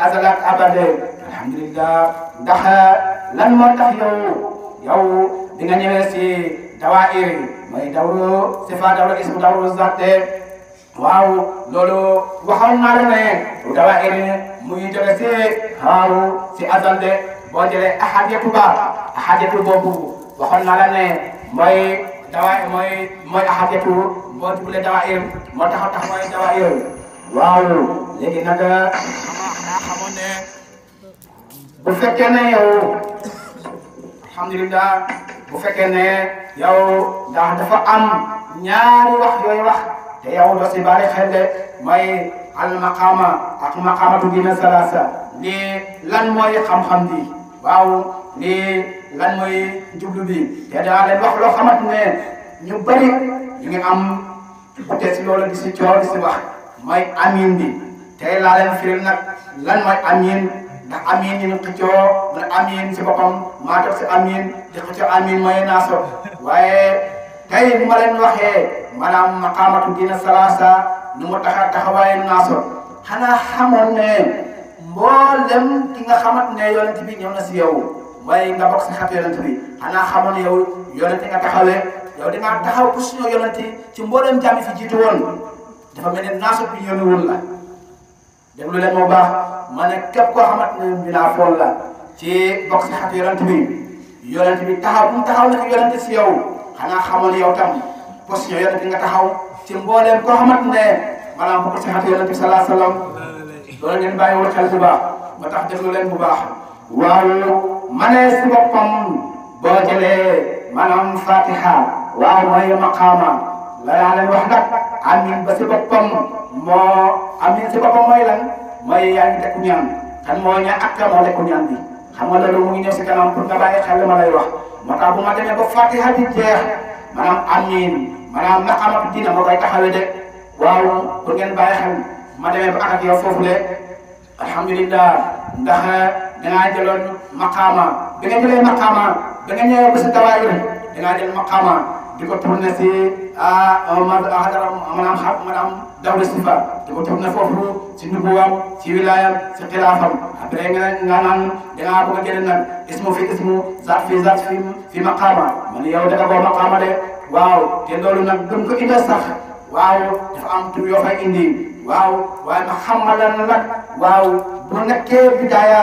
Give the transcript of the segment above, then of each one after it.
azalak abade alhamdulillah ndax lan moo tax yow di nga ñëwee si dawaayir mooy dawru sifa dawru ismu dawru zaate waaw loolu waxoon naa la ne dawaayir muy jóge si waaw si azal de boo jëlee ahadiyatu boobu waxoon naa la ne mooy dawaayir mooy ahadiyatu boo jublee dawaayir moo tax mooy dawaayir waaw léegi nag xamoon ne bu fekkee ne yow alhamdulillah bu fekkee ne yow ndax dafa am ñaari wax yooyu wax te yow doo si bari xel de mooy al maqama ak maqamatu dina salasa lii lan mooy xam-xam bi waaw lii lan mooy jublu bi te daa leen wax loo xamante ne ñu bari ñu ngi am te si loolu di si coow di si wax mooy amin bi tey laa leen firil nag lan mooy amin ndax amin ñu xëccoo mu ne amin si boppam maa toog si amin di xëccoo amin mooy naaso waaye tey bu ma leen waxee maanaam maqaamatu dina salasa nu mu taxawaaye naaso xanaa xamoon ne mboolem ki nga xamante ne yonent bi ñëw na si yow mooy nga bokk si xat yonent bi xanaa xamoon ne yow yonent nga taxawee yow di nga taxaw position yonent ci mboolem jàmm fi jiitu woon dafa mel ne naaso bi yónniwul la déglu leen moo baax ma ne képp koo xamante ne dinaa fool la ci bokk si xat yonent bi taxaw bu mu taxaw nag yonent si yow xanaa xamoon yow tam position yonent nga taxaw ci mbooleem koo xamante ne maanaam bokk si xat yonent bi salaa salaam loolu ngeen bàyyiwul xel bu baax ba tax déglu leen bu baax waaw ma ne si boppam boo jëlee maanaam fatiha waaw mooy maqaama la yaa leen wax nag amin ba si boppam moo amin si boppam mooy lan mooy yaa ngi dekku ñaan kan moo ñaan ak kan moo dekku ñaan bi xam nga loolu mu ngi ñëw si kanam pour nga bàyyi xel ma lay wax moo tax bu ma demee ba fatiha bi jeex maanaam amin maanaam maqaamatu diina moo koy taxawee de waaw pour ngeen bàyyi xel ma demee ba ak yow foofu le alhamdulillah ndax dangaa jëloon maqaama bi nga jëlee maqaama ba nga ñëwee ba si dawaayir dangaa jël maqaama di ko tourné si maanaam dawlu sifa di ko tourné foofu si nubuwam si wilayam si xilaafam après nga naan dangaa bëgg a jëlee nag ismu fi ismu zaat fi maqaama man yow daga boo maqaama de waaw te loolu nag duñ ko indi sax waaw dafa am tur yoo fay indi waaw waaye ma xamal la nag waaw bu nekkee bidaaya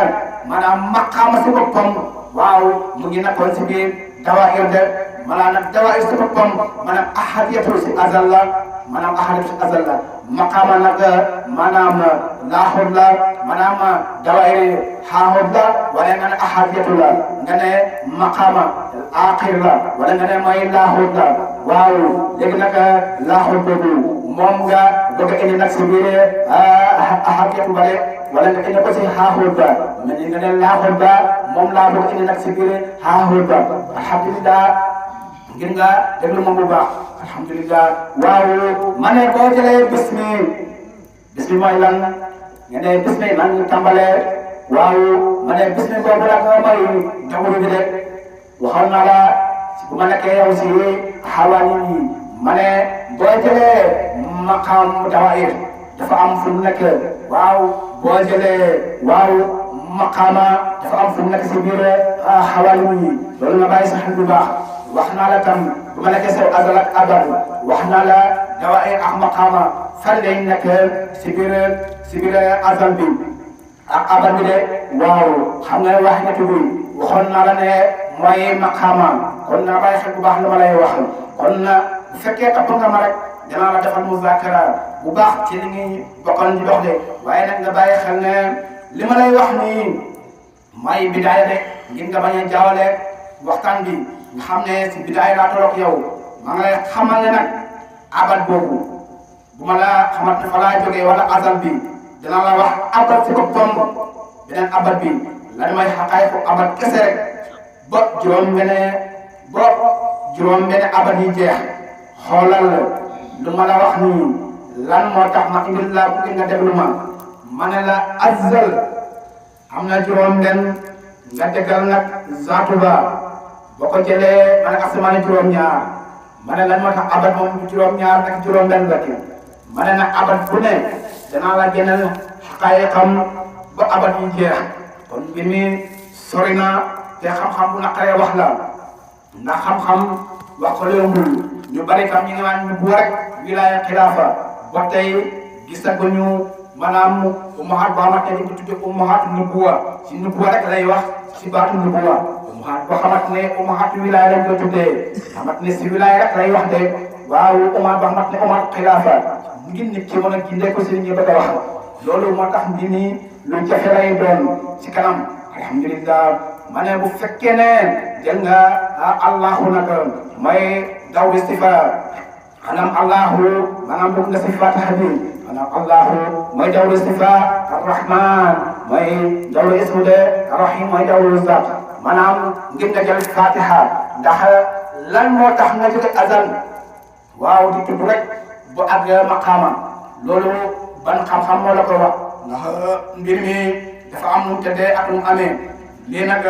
maanaam maqaama si boppam waaw mu ngi nekkoon si biir dawaayir de maanaam dawaayir si boppam maanaam ahadiyatu si azal la maanaam ahadiyatu si azal la maqaama nag maanaam laaxut la maanaam dawaayir xaaxut la wala nga ne ahadiyatu la nga ne maqaama aaxir la wala nga ne mooy laaxut la waaw léegi nag laaxut boobu moom nga bëgg a indi nag si biir ahadiyatu bale wala nga indi ko si xaaxut ba mais nga ne laaxut ba moom laa bëgg a indi nag si biir xaaxut ba alhamdulillah ngir nga déglu moom bu baax alhamdulillah waaw ma ne boo jëlee bismi mooy lan nga ne bismi man tàmbalee waaw ma ne bismi boobu nag mooy dawru bi de waxoon naa la bu ma nekkee yow si xawaani yi ma ne boo jëlee maqaam dawaayir dafa am fu mu nekk waaw boo jëlee waaw maqaama dafa am fu mu nekk si biir xawaani yi loolu nga bàyyi sa xel bu baax wax naa la tam bu ma nekkee sa azal ak abad wax naa la dawaayir ak maqaama fan lay nekk si biir azal bi ak abad bi de waaw xam nga wax nga tudd waxoon naa la ne mooy maqaama kon naa bàyyi xel bu baax lu ma lay wax kon bu fekkee topp nga ma rek danaa la defal muzakara bu baax ci li ngi bokkoon di dox de waaye nag nga bàyyi xel ne li ma lay wax nii mooy bidaaya de ngir nga bañ a jaawale waxtaan bi nga xam ne si bidaaya laa tolloog yow maa ngi lay xamal ne nag abad boobu bu ma la xamante ne fa laa jógee wala azal bi dina la wax abad si boppam beneen abad bi lan mooy xaqaay ko abad kese rek ba juróom benn abad yi jeex xoolal lu ma la wax nii lan moo tax ma indil la bu nga déglu ma ne la azal am na juróom benn nga déggal nag zaatu ba boo ko jëlee ma ne asamaan juróom-ñaar ma ne lan moo tax abad moom juróom-ñaar ak juróom benn la ma ne nag abad bu ne danaa la génneel xaqaayiqam ba abat yi jeex kon mbir mi sori na te xam-xam bu naqaree wax la ndax xam-xam wax ko yombul ñu bari tam ñi nga naan ñu bu rek wilaaya xilaafa ba tey gisaguñu maanaam ummahaat boo xamante ne dañ ko tuddee ummahaatu nubuwa si nubuwa rek lay wax si baatu nubuwa ummahaat boo xamante ne ummahaatu wilaaya lañ ko tuddee xamante ne si wilaaya rek lay wax de waaw ummahaat boo xamante ne ummahaatu xilaafa ngir nit ki mën a gindee ko si ñu bëgg a wax loolu moo tax mbir mi lu jafe lay doon ci kanam alhamdulillah ma ne bu fekkee ne jël nga allahu nag may daw istighfar maanaam allahu maanaam bëgg nga si fatiha bi maanaam allahu mooy dawlu istighfar arrahman mooy dawlu ismu de arrahim mooy dawlu zat maanaam ngir nga jël fatiha ndax lan moo tax nga jóge azal waaw di tudd rek bu àgg maqaama loolu ban xam-xam moo la ko wax ndax mbir mi dafa am nu tëddee ak nu amee lii nag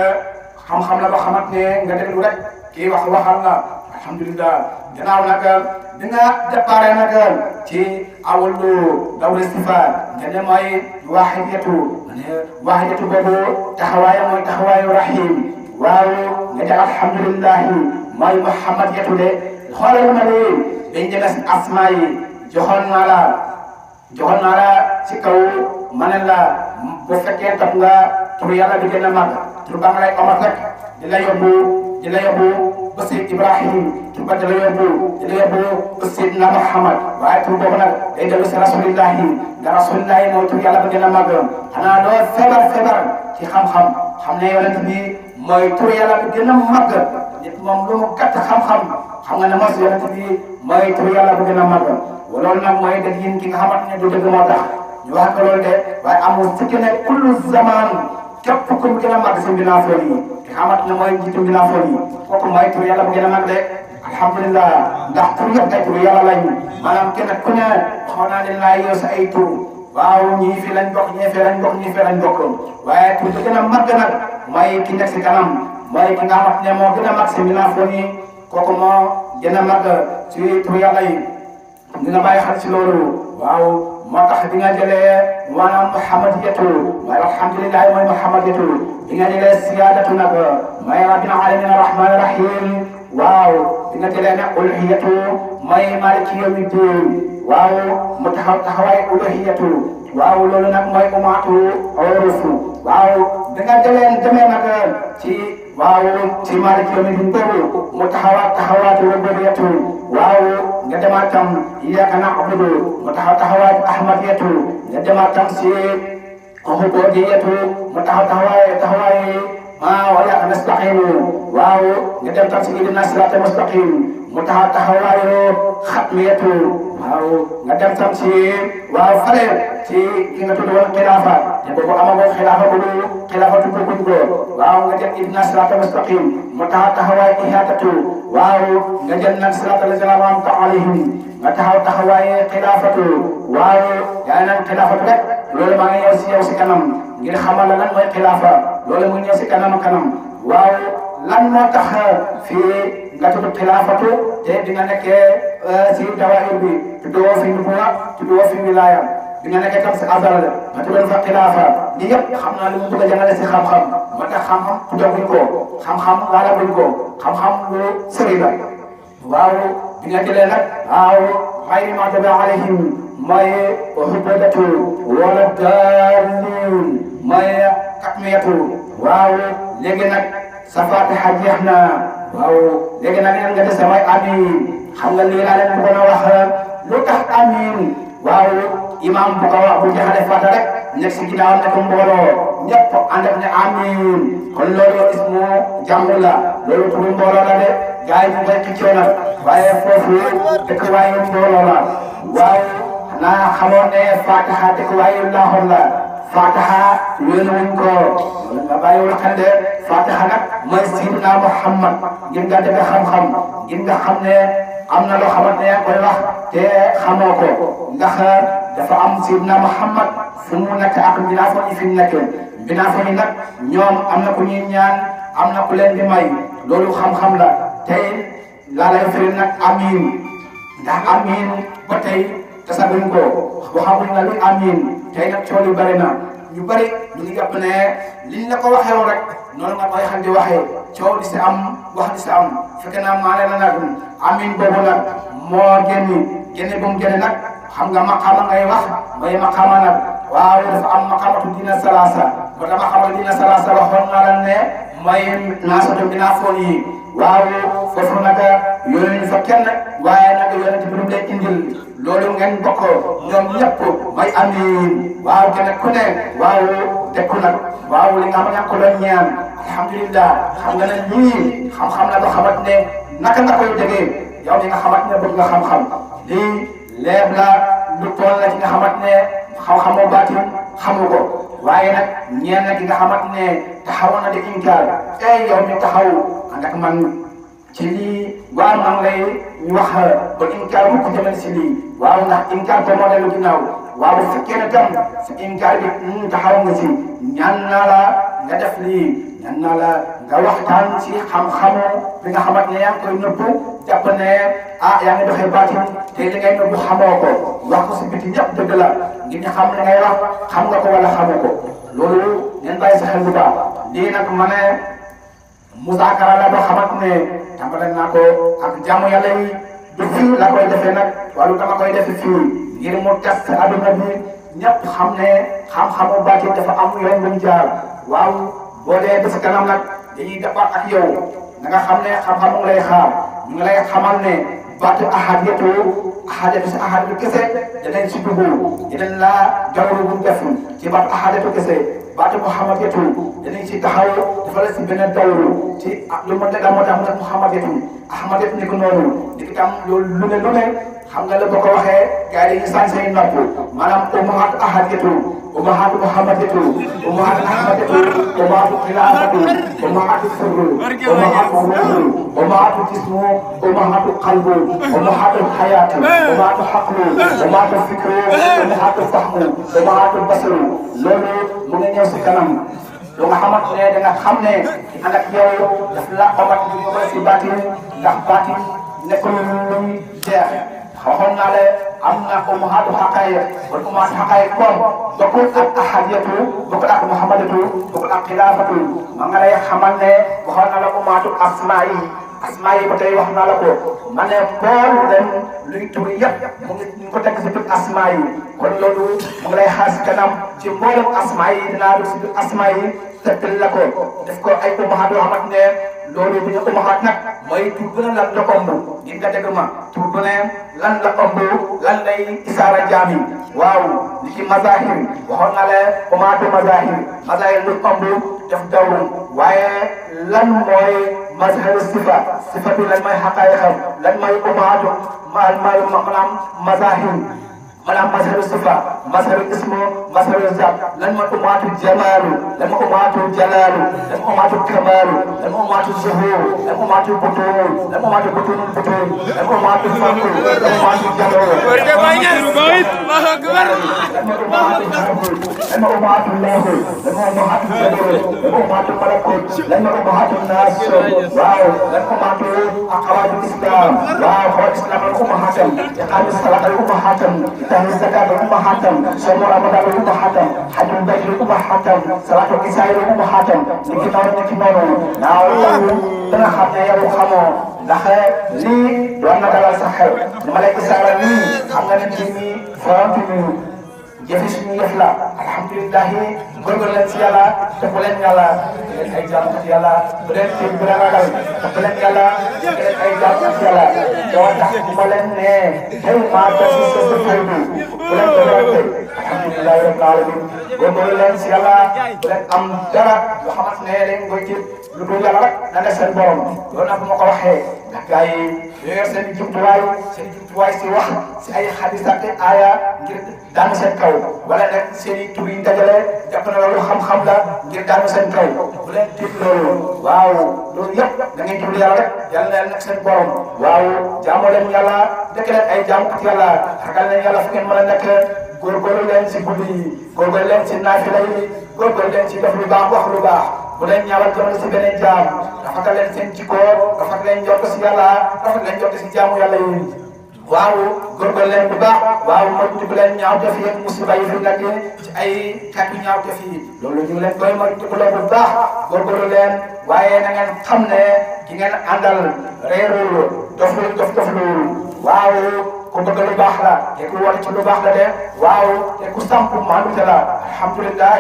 xam-xam la ba xamante ne nga déglu rek kii wax waxal la alhamdulillah gannaaw nag dina déparé nag ci awlu dawlu istighfar nga ne mooy waahidatu boobu taxawaaya mooy taxawaayu rahim waaw nga ne alhamdulillahi mooy muhammadiyatu de xoolal ma ne dañ demee si asmaa yi joxoon naa la ci kaw ma ne la bu fekkee topp nga tur yàlla bi gën a mag tur ba nga lay omat rek di la yóbbu ba Seyd Ibrahim tur ba di la yóbbu ba Seydina Muhammad waaye tur boobu nag day dellu si rasulillahi nga rasulillahi mooy tur yàlla bi gën a mag xanaa doo feebar ci xam-xam xam ne yonent bi mooy tur yàlla bi gën a mag nit moom lu mu gàtt xam-xam xam nga ne mos yonent bi mooy tur yàlla bi gën a mag loolu nag mooy dëgg yéen ki nga xamante ne du dëgg moo tax ñu wax ko loolu de waaye amul sikki ne kullu zaman képp ku mu gën a mag si mbinaafoon yi te xamante ne mooy njiitu mbinaafoon yi kooku mooy tur yàlla bu gën a mag de alhamdulilah ndax tur yëpp ay tur yàlla lañ maanaam kenn ku ne xaw naa ne laa yow sa ay tur waaw ñii fi lañ bokk ñii fi lañ bokk ñii fi lañ bokk waaye tur bi gën a mag nag mooy ki nekk si kanam mooy ki nga xamante ne moo gën a mag si mbinaafoon yi kooku moo gën a mag si tur yàlla yi dina bàyyi xel si loolu waaw moo tax bi nga jëlee maanaam muhammadiyatu mooy alhamdulilah mooy muhammadiyatu bi nga jëlee siyaadatu nag mooy rabbil alamin arrahman arrahim waaw bi nga jëlee nag uluhiyatu mooy maliki yawmi din waaw mu taxawaay uluhiyatu waaw loolu nag mooy umaatu urufu waaw bi nga demee nag ci waaw ci maliki yawmi din boobu mu taxawaatu rububiyatu waaw nga demaat tam iyyaka na'budu mu taxawaat ahmadiyatu nga demaat tam si ubudiyatu mu taxawaay wa iyyaka nasta'in waaw nga dem tam si ihdina siraatal mustaqim mu taxawaayu xatmiyatu waaw nga dem tam si waaw fale ci ki nga tudd woon xilaafa te boobu amagoo xilaafa tudd ko waaw nga dem ihdina siraatal mustaqim mu taxawaay ihaatatu waaw nga jël nag siraatal lazina an'amta alayhim nga taxawaaye xilaafatu waaw yaa naan xilaafatu rek loolu maa ngi ñëw si yow si kanam ngir xamal la lan mooy xilaafa loolu mu ngi ñëw si kanam waaw lan moo tax fii nga tudd xilaafatu te dina nekkee si dawaayir bi tuddoo fi nubuwa tuddoo fi wilaaya bi nga nekkee tam si azal nga tuddoon fa xilaafa lii yëpp xam naa lu mu bëgg a jàngale si xam-xam moo tax xam-xam tuddaguñ ko xam-xam laalaguñ ko xam-xam lu sori la waaw bi nga jëlee nag waaw xayri maxdubi alayhim mooy hubadatu wala daalliin mooy katmiyatu waaw léegi nag sa fatiha jeex na waaw léegi nag yan nga des mooy amiin xam nga lii laa leen bëggoon a wax lu tax amiin waaw imam bu ko wax bu jeexalee fatiha rek nekk si ginnaaw nekk mbooloo ñëpp ànd ak ne amiin kon loolu ismu jàmm la loolu tudd mbooloo la de gaa yi ñu koy xëccoo nag waaye foofu dëkk waaye mbooloo la waaw xanaa xamoon ne fatiha dëkk waaye laaxoon la fatiha yéen wuñ ko nga bàyyiwul xel de fatiha nag mooy Seydina Muhammad ngir nga def xam-xam ngir nga xam ne am na loo xamante ne yaa koy wax te xamoo ko ndax dafa am Seydina Muhammad fu mu nekk ak binaafoon yi fi mu nekk binaafoon yi nag ñoom am na ku ñuy ñaan am na ku leen di may loolu xam-xam la tey laa lay firi nag amiin ndax amiin ba tey tasaguñ ko waxaguñ la lu amiin tey nag coono yu bëri na ñu bëri ñu ngi jàpp ne liñ la ko waxee woon rek noonu nga koy xam di waxee coow di si am wax di si am fekk naa maane la nag amin boobu nag moo génne bu mu génne nag xam nga maqaama ngay wax may maqaama nag waaw dafa am maqaamatu dina salasa ba dama xamal dina salasa waxoon naa la ne may naasatu binaa foon yi waaw foofu nag yónni ñu fa kenn waaye nag yonent bi mu lay indil loolu ngeen bokk ñoom ñëpp may amiin waaw kenn ku ne waaw dekku nag waaw li nga xam ne ko doon ñaan alhamdulillah xam nga ne lii xam-xam la ba xamat ne naka nga koy déggee yow li nga xamat ne bëgg nga xam-xam lii leeb la lu toll la ci nga xamat ne xam-xamoo baatin xamu ko waaye nag ñeen na ki nga xamat ne taxawoon na di inkaar yow mi taxaw ànd ak man ci lii waaw maa ngi lay wax ba inkaar mu ko jëmale si lii waaw ndax inkaar ko moo dellu ginnaaw waaw bu fekkee ne tam sa inkaar bi taxaw nga si ñaan naa la nga def lii ñaan naa la nga waxtaan ci xam-xamu bi nga xamante ne yaa ngi koy nëbbu jàpp ne yaa ngi doxee baatin te li ngay nëbbu xamoo ko wax ko si biti ñëpp dëgg la ngir ñu xam li ngay wax xam nga ko wala xamoo ko loolu ngeen bàyyi sa xel bu baax lii nag ma ne musaakara la boo xamante ne tàmbale naa ko ak jaamu yàlla yi du fii la koy defee nag wala dama koy defe fii ngir mu test adduna bi ñëpp xam ne xam-xamu baatin dafa am yoon bu mu jaar waaw boo dee ba sa kanam nag dañuy départ ak yow na nga xam ne xam-xamu lay xaar ñu ngi lay xamal ne baatu ahadiyatu si ahad bi kese danañ si dugg dinañ la jawru bu def ci baatu ahadiyatu kese baatu muhammadiyatu danañ si taxaw dafa la si beneen dawru ci lu ma dëgg moo tax mu ne muhammadiyatu ahmadiyatu ni ko noonu di ko tam loolu lu ne xam nga la boo ko waxee gars yi dañuy sànni seen nopp maanaam ummahat ahadiyatu ummahat muhammadiyatu ummahat ahmadiyatu ummahat xilaafatu ummahat sirru ummahat ruuhu ummahat jismu ummahat qalbu ummahat hayatu ummahat xaqlu ummahat fikru ummahat fahmu ummahat basaru loolu mu ngi ñëw si kanam lu nga xamante ne da nga xam ne ànd ak yow daf la omat bi ñu si baatin ndax baatin nekkul luy jeex waxoon naa le am na ummahaatu xaqaayiq wala ummahaatu xaqaayiq comme bokkul ak ahadiyatu bokkul ak muhammadatu bokkul ak xilaafatu ma nga lay xamal ne waxoon naa la ummahaatu asmaa yi ba tey wax naa la ko ma ne mboolem luy tur yëpp mu ngi ko teg si biir asmaa yi kon loolu mu ngi lay xaar si kanam ci mboolem asmaa yi dinaa dugg si biir asmaa yi tëkkal la ko def ko ay ummahaat yoo xamante ne loolu bu ñu ummahaat nag mooy tur bu ne lan la ëmb ngir nga dégg ma tur bu ne lan la ëmb lan lay isaara jaam yi waaw li ci mazahir waxoon na le ummahaatu mazahir lu ëmb def dawru waaye lan mooy mazharu sifa bi lan mooy xaqaayiqam lan mooy ummahaatu maanaam mazahir maanaam mazharu sifa mazharu ismu mazharu zat lan mooy ummahaatu jamaalu lan mooy ummahaatu jalaalu lan mooy ummahaatu kamaalu lan mooy ummahaatu zuhur lan mooy ummahaatu butuun lan mooy ummahaatu butuunul butuun lan mooy ummahaatu farqu lan mooy ummahaatu jaloo lan mooy ummahaatu laahu lan mooy ummahaatu jaboo lan mooy ummahaatu malakut lan mooy ummahaatu naas waaw lan mooy ummahaatu aqawaatu islam waaw xool islam al ummahaatam iqaami salaat al ummahaatam الزكاة أمهاتهم صوم رمضان أمهاتهم حج البيت أمهاتهم صلاة العشاء أمهاتهم نكتور ناو dana xam ne yow xamoo ndax lii doon na dalal sa xel li ma lay isaara nii xam nga ne nit ñi forantu ñu jëfi suñu yëf la alhamdulilah góorgóorlu leen si yàlla topp leen yàlla leen ay jaamukat yàlla bu leen tiit bu leen ragal topp leen yàlla jëkk leen ay jaamukat yàlla doo tax ma leen ne tey maa def si sa fay bi bu leen ko tey alhamdulilah rabbil alamin góorgóorlu leen si yàlla bu leen am dara yoo xamante ne leen koy tiit lu dul yàlla rek na ne seen borom loolu nag bu ma ko waxee ndax gars yi yor seen jumtuwaay si wax si ay xadis ak aaya ngir daanu seen kaw wala nag seen i tur yi ñu dajale jàpp na loolu xam-xam la ngir daanu seen kaw bu leen tiit loolu waaw loolu yëpp da ngay jublu yàlla rek yàlla na leen nag seen borom waaw jaamoo leen yàlla dëkk leen ay jaamukat yàlla ragal leen yàlla fu ngeen mën a nekk góorgóorlu leen si guddi yi góorgóorlu leen si naafila yi góorgóorlu leen si def lu baax wax lu baax bu leen ñaawal jamono si beneen jaam rafetal leen seen jikko rafet leen jot si yàlla rafet leen jot si jaamu yàlla yi waaw góorgóorlu leen bu baax waaw moytu leen ñaaw def yeeg musiba yi fi nekk ci ay kàddu ñaaw def yi loolu ñu leen koy moytu bu baax góorgóorlu leen waaye na ngeen xam ne ki ngeen àndal réerul doflu waaw ku bëgg lu baax la te ku war ci lu baax la de waaw te ku samp maanu te la alhamdulilah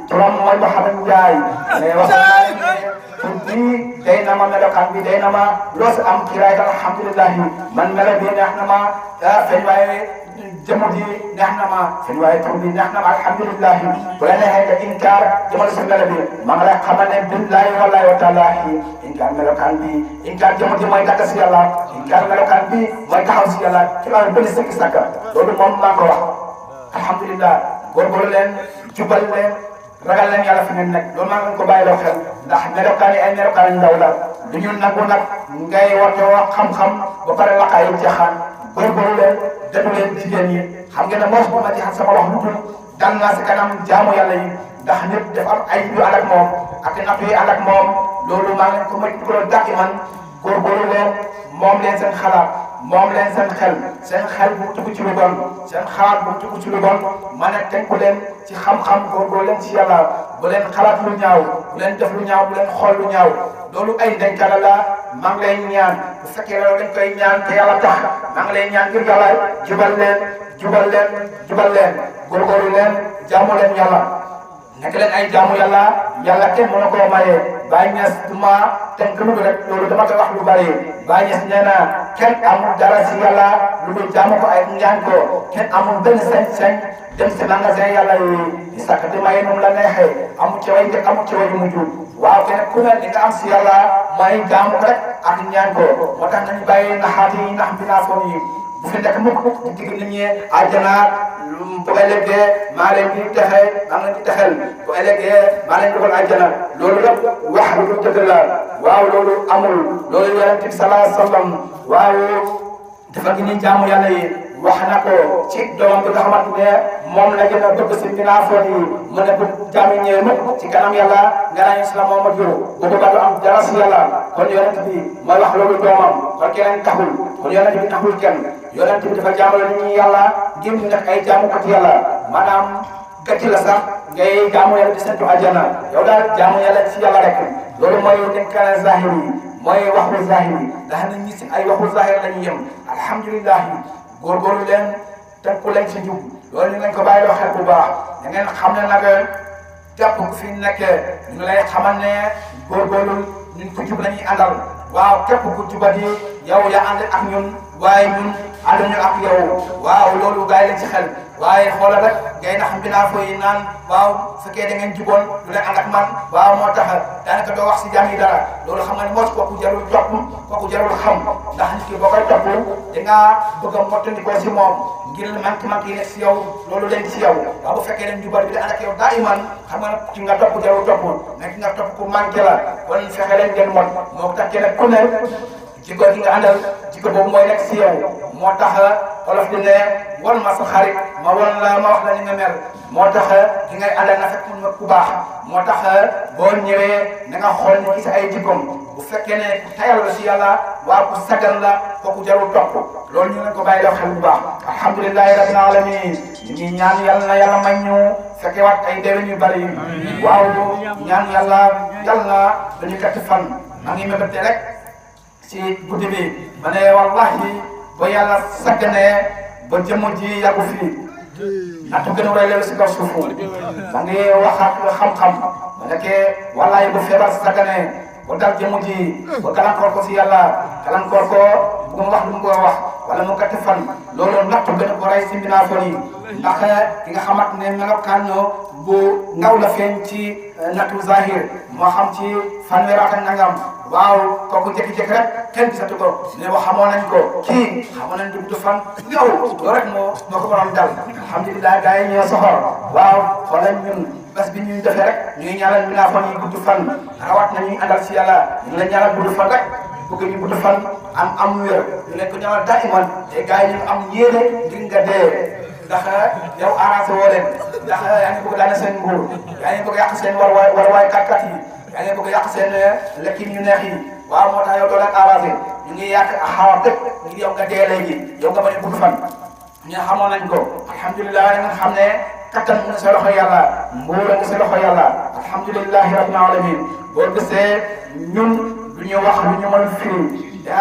turam mooy Mouhamed Ndiaye mais wax bi day na ma melokaan bi day na ma loo si am kiraay alhamdulilah man melo bi neex na ma feeñ waaye jëmu ji neex na ma feeñ waaye tur bi neex na ma alhamdulilah bu la neexee nga inkaar jëmal si melo bi ma nga lay xamal ne billahi wallahi wa taala inkaar melokaan bi inkaar jëmu ji mooy dagg si yàlla inkaar melokaan bi mooy taxaw si yàlla ci la benn sëkk sàkka loolu moom maa ko wax alhamdulilah góorgóorlu leen jubal leen ragal leen yàlla fi ngeen nekk loolu maa ngi ko bàyyiloo xel ndax melokaan yi ay melokaan yu ndaw la du ñu nangu nag ngay woote wax xam-xam ba pare laqaayu jaxaan góorgóorlu leen dëddu leen jigéen ñi xam ngeen ne moos bu ma ci sama wax lu dul dal naa si kanam jaamu yàlla yi ndax nit dafa am ay yu ànd ak moom ak natt yi ànd ak moom loolu maa ngi ko mëj ko dàqi man góorgóorlu leen moom leen seen xalaat moom leen seen xel bu tugg ci lu bon seen xalaat bu tugg ci lu bon ma ne tegu leen ci xam-xam góorgóorlu leen ci yàlla bu leen xalaat lu ñaaw bu leen def lu ñaaw bu leen xool lu ñaaw loolu ay ndenkala la maa ngi lay ñaan bu fekkee loolu dañ koy ñaan te yàlla tax maa ngi lay ñaan ngir yàlla jubal leen góorgóorlu leen jaamu leen yàlla nekk leen ay jaamu yàlla kenn mën na koo maye Baye Niass duma tënk lu rek loolu dama koy wax lu bari Baye Niass nee na kenn amul dara si yàlla lu dul jaamu ko ay ñaan ko kenn amul benn sañ-sañ dem si magasin yàlla yi di sakk di maye nu mu la neexee amul ci way njëkk amul ci way mujj waaw kenn ku ne li nga am si yàlla mooy jaamu ko rek ak ñaan ko moo tax nañu bàyyi naxaat yi ndax binaafoon yi bu fi nekk mukk di digg nit ñi àjjana bu ëllëgee maa leen di texe maa leen di texel bu ëllëgee maa leen dugal àjjana loolu lépp wax lu dëgg la waaw loolu amul loolu yonent bi sallallahu alayhi wa sallam waaw dafa gi ni jaamu yàlla yi wax na ko ci doomam bi nga xamante ne moom la gën a bëgg si binaafoon yi mu ne bu jaamu ñëwee mukk ci kanam yàlla nga naan islam Muhammad yow bu ko du am dara si yàlla kon yonent bi mooy wax loolu doomam kon keneen taxul kon yonent bi taxul kenn yonent bi dafa jaamale nit ñi yàlla ngir ñu nekk ay jaamukat yàlla maanaam gàcce la sax ngay jaamu yàlla di sentu àjjana yow daal jaamu yàlla ci yàlla rek loolu mooy nekkaane zahir yi mooy waxu zahir yi ndax nit ñi si ay waxu zahir la ñu yem alhamdulilah góorgóorlu leen tënku leen ci jub loolu ñu ngeen ko bàyyi loo xel bu baax da ngeen xam ne nag képp ku fi nekkee ñu ngi lay xamal ne góorgóorlu ñun ko jub la ñuy àndal waaw képp ku jubati yow yaa ànd ak ñun waaye ñun ànduñu ak yow waaw loolu gars yi leen ci xel waaye xoolal rek ngay nax binaafoon yi naan waaw fekkee da ngeen juboon du leen ànd ak man waaw moo tax daanaka doo wax si jàmm yi dara loolu xam nga ne moo ci kooku jarul topp kooku jarul xam ndax nit ki boo koy topp da ngaa bëgg a mottandikoo si moom ngir manque yi nekk si yow loolu leen ci yow waaw bu fekkee dañ jubal bi da ànd ak yow daa iman xam nga ki nga topp jarul topp mais ki nga topp ku manqué la kon fexe leen ngeen mot moo tax kenn ku ne jikko gi nga àndal jikko boobu mooy nekk si yow moo tax olof di ne won ma sa xarit ma won la ma wax la ni nga mel moo tax ki ngay àndal na fekk mun ku baax moo tax boo ñëwee na nga xool ni gis ay jikkoom bu fekkee ne ku tayal la si yàlla waa ku sagan la kooku jarul topp loolu ñu leen ko bàyyi la xel bu baax alhamdulilahi rabbil alamin ñu ngi ñaan yàlla na yàlla may ñu fekke waat ay déwén yu bari waaw ñaan yàlla dañu gàtt fan maa ngi mébéte rek si guddi bi ma ne wallahi ba yàlla sagganee ba jëmm ji yàggu fii nattu gën a rëy la si kaw suufu ma ngi wax ak xam-xam ma nekkee wallahi bu feebar sagganee ba dal jëmm ji ba gàllankoor ko si yàlla gàllankoor ko bu mu wax lu mu ko wax wala mu gàtt fan loolu nattu gën a ko rëy si mbinaafoon yi ndax ki nga xamante ne melokaan bu ngaw la feeñ ci nattu zahir moo xam ci fanweer ak nangam waaw kooku jékki-jékki rek kenn gisatu ko ne wax xamoon nañ ko kii xamoon nañ du fan yow loolu rek moo ko borom dal alhamdulilah gars yi ñoo soxor waaw xoolal ñun bés bi ñuy defee rek ñu ngi ñaanal binaafoon yi gudd fan rawat na ñuy àndal si yàlla ñu ngi la ñaanal gudd fan rek bëgg ñu gudd fan am wér ñu leen ko ñaanal daa iman te gars yi ñu am yéene ngir nga dee ndax yow arrangé woo leen ndax yaa ngi bëgg daane seen nguur yaa ngi bëgg yàq seen war waay kat yi yaa ngi bëgg yàq seen lekkin yu neex yi waaw moo tax yow doo leen arrangé ñu ngi yàq xawa tëg ngir yow nga dee léegi yow nga bañ a gudd fan ñu xamoon nañ ko alhamdulilah nga xam ne kattan mu ngi sa loxo yàlla mbuur a ngi sa loxo yàlla alhamdulilahi rabbil alamin boo gisee ñun lu ñu wax lu ñu mën firi da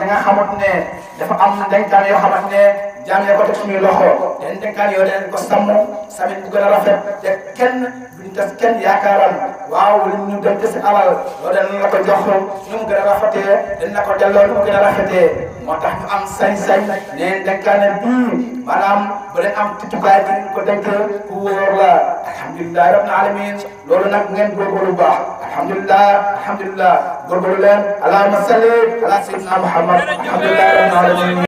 nga xamant ne dafa am dénkaan yoo xamante ne jaam ko teg suñuy loxo den dénkaan yoo dañ ko sàmm samit bu gën a rafet te kenn duñ des kenn yaakaaral waaw li ñu dem ci alal loolu dañ la ko jox nu mu gën a rafetee dañ la ko delloo nu mu gën a rafetee moo tax ñu am sañ-sañ neen dénkaane bii maanaam ba leen am tutukaay bi ñu ko dénk ku wóor la alhamdulilah rabbil alamin loolu nag ngeen góorgóorlu bu baax alhamdulilah góorgóorlu leen allahumma salli ala sayyidina muhammad alhamdulilah rabbil alamin